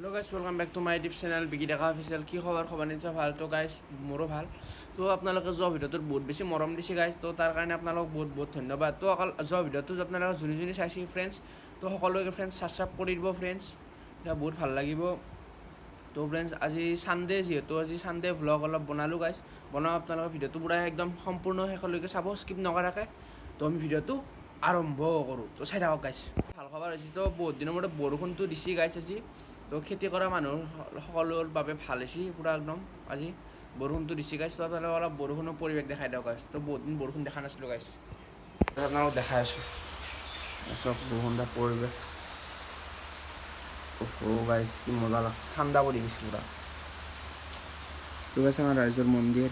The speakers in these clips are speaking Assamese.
Hello guys, welcome back to my YouTube channel Biki deka official. কি খবৰ নিশ্চয় ভাল তো গাইস মোৰো ভাল তো আপোনালোকে যোৱা ভিডিওটোত বহুত বেছি মৰম দিছে গাইস তো তাৰ কাৰণে আপোনালোকক বহুত ধন্যবাদ তো অকল যোৱা ভিডিওটো আপোনালোকে যোনে চাইছে ফ্ৰেণ্ডছ তো সকলোকে ফ্ৰেণ্ডছ সাবস্ক্ৰাইব কৰি দিব ফ্ৰেণ্ডছ এটা বহুত ভাল লাগিব তো ফ্ৰেণ্ডছ আজি সানডে যেহেতু আজি সানডে ভ্লগ অলপ বনালো গাইস বনাও আপোনালোকে ভিডিওটো পুৰা একদম সম্পূৰ্ণ শেষলৈকে চাব স্কিপ নকৰাকৈ তো আমি ভিডিওটো আৰম্ভ কৰোঁ তো চাই থাকক গাইস ভাল খবৰ হৈছে তো বহুত দিনৰ মূৰত বৰষুণটো দিছে গাইস আজি তো খেতি কৰা মানুহ সকলোৰ বাবে ভাল হৈছে পুৰা একদম আজি বৰষুণটো দিছে গাইছ তো আপোনালোকে অলপ বৰষুণৰ পৰিৱেশ দেখাই দিয়ক গাইছ তো বহুত দিন বৰষুণ দেখা নাছিলোঁ গাইছ আপোনালোকক দেখাই আছোঁ চব বৰষুণৰ পৰিৱেশ গাইছ কি মজা লাগছে ঠাণ্ডা পৰি গৈছে পুৰা তো গাইছ আমাৰ ৰাইজৰ মন্দিৰ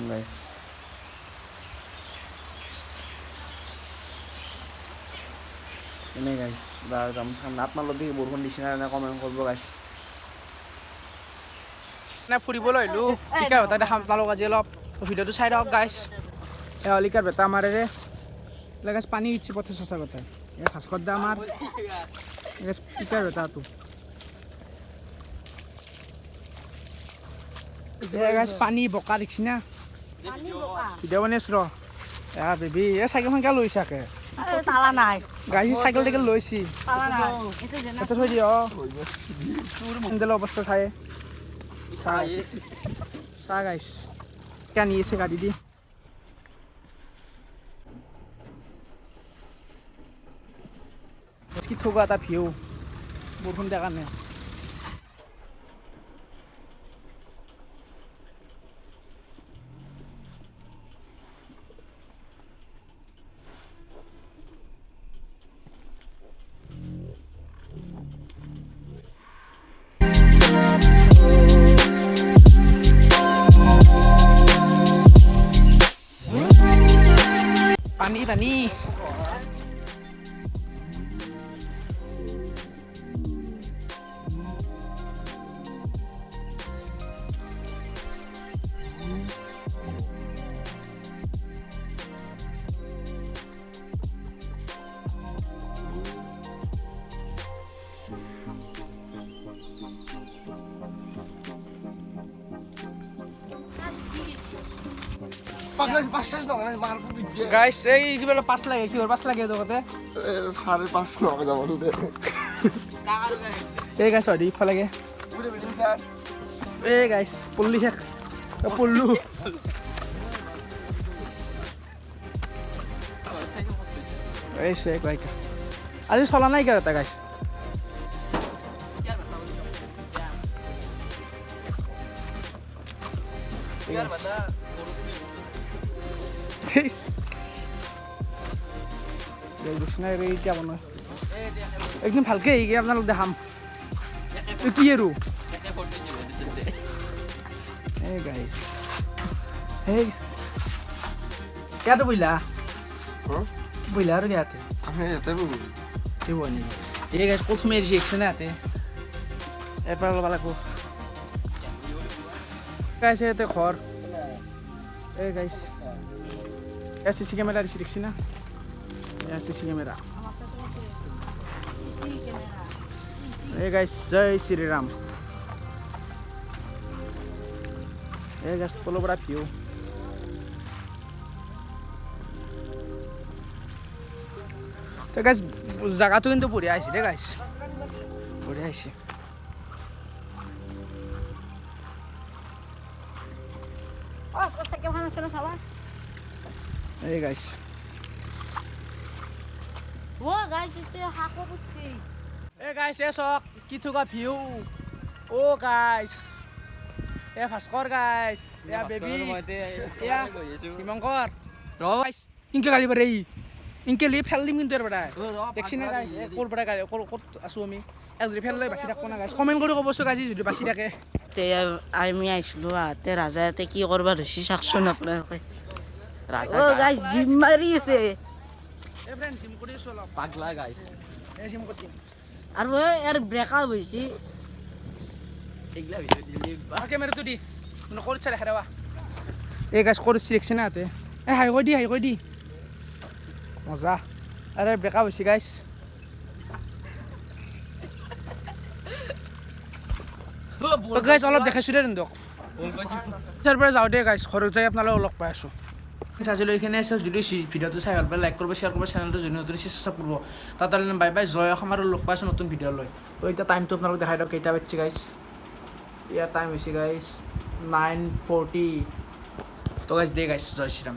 guys ini guys udah jam ঠাণ্ডা lebih বৰষুণ দিছে না কমেন্ট কৰিব guys না ফুৰিবলৈ আহিলো লিকাৰ বেটা দেখাম আপোনালোক আজি অলপ ভিডিওটো চাই দিয়ক guys এ লিকাৰ বেটা আমাৰে ৰে গাইস পানী ইচ্ছে পথে সথা কথা এ ভাস্কৰ দা আমাৰ গাইস লিকাৰ বেটাটো এ গাইস পানী বকা দেখছি না ভিডিও বনাইছ ৰ বেবি এ চাইকেলখন কে লৈছা কে তালা নাই গাড়ী চাইকেল টেকেল লৈছি তালা নাই এটা থৈ দিয় মন্ডল অৱস্থা চাই চা গাইছ কেন ইছে গাড়ী দি কি থোকা এটা ভিউ বৰষুণ দিয়া কাৰণে পানী পানী গাইস এই কিবা পাঁচ লাগে কি পাঁচ লাগে তোতে 5.5 নক যাব দে এই গাইস অদি ফা লাগে এই গাইস পুল্লি শেষ পুল্লু এই সে কইকা আজি চলা নাই কেটা গাইস ইয়ার বাদা একদম ভালকে আপোনালোক দেখাম কি আৰু ইয়াতে বইলা বইলা আৰু ইয়াতে এই গাইছ প্ৰথমে ৰিয়েকশ্যন ইয়াতে এবাৰ ল'ব লাগিব গাইছে ইয়াতে ঘৰ এই গাইছ CC ক্যামেরা দিছি দেখছি না CC ক্যামেরা এই গাইস জয় শ্রীরাম এই গাইস তলো বড় ভিউ তো গাইস জায়গাটো কিন্তু বঢ়িয়া আইছে দে গাইস বঢ়িয়া আইছে এই গাইস ও গাইস ইতে হাকো বুঝছি এই গাইস এ সক কি থুকা ভিউ ও গাইস এ ভাস্কৰ গাইস এ বেবি এ হিমংকৰ ৰ গাইস ইনকে গালি পাৰে ইনকে লি ফেললি কিন্তু এৰ বড়া দেখছি না গাইস কোৰ বড়া গালি কোত আছো আমি এজৰি ফেললে বাছি থাকো না গাইস কমেন্ট কৰি কবছো গাইস যদি বাছি থাকে তে আমি আইছলো তে রাজাতে কি করবা রসি সাকছো না আপনাকে রাজা ও গাইস জিম মারিছে এ ফ্রেন্ড জিম কৰি চলা পাগলা গাইস এ জিম কৰতে আৰ ও এৰ ব্ৰেকআপ হইছি ক্যামেৰাটো দি মানে কৰিছে দেখা দেৱা এই গাছ কৰিছে দেখছে না হাতে এই হাই কৈ দি মজা আৰে বেকা হৈছে গাইছ তো গাইছ অলপ দেখাইছোঁ দে দিয়ক তাৰ পৰা যাওঁ দে গাইছ ঘৰত যাই আপোনালোকক লগ পাই আছোঁ চাইছিলোঁ এইখিনি আছে যদি ভিডিঅ'টো চাই ভাল পায় লাইক কৰিব শ্বেয়াৰ কৰিব চেনেলটো যদি নতুন চেষ্টা কৰিব তাত বাই বাই জয় অসম আৰু লগ পাইছোঁ নতুন ভিডিঅ' লৈ তো এতিয়া টাইমটো আপোনালোক দেখাই দিয়ক কেইটা বাজিছে গাইছ ইয়াৰ টাইম হৈছে গাইছ 9:40 তো গাইছ দে গাইছ জয় শ্ৰীৰাম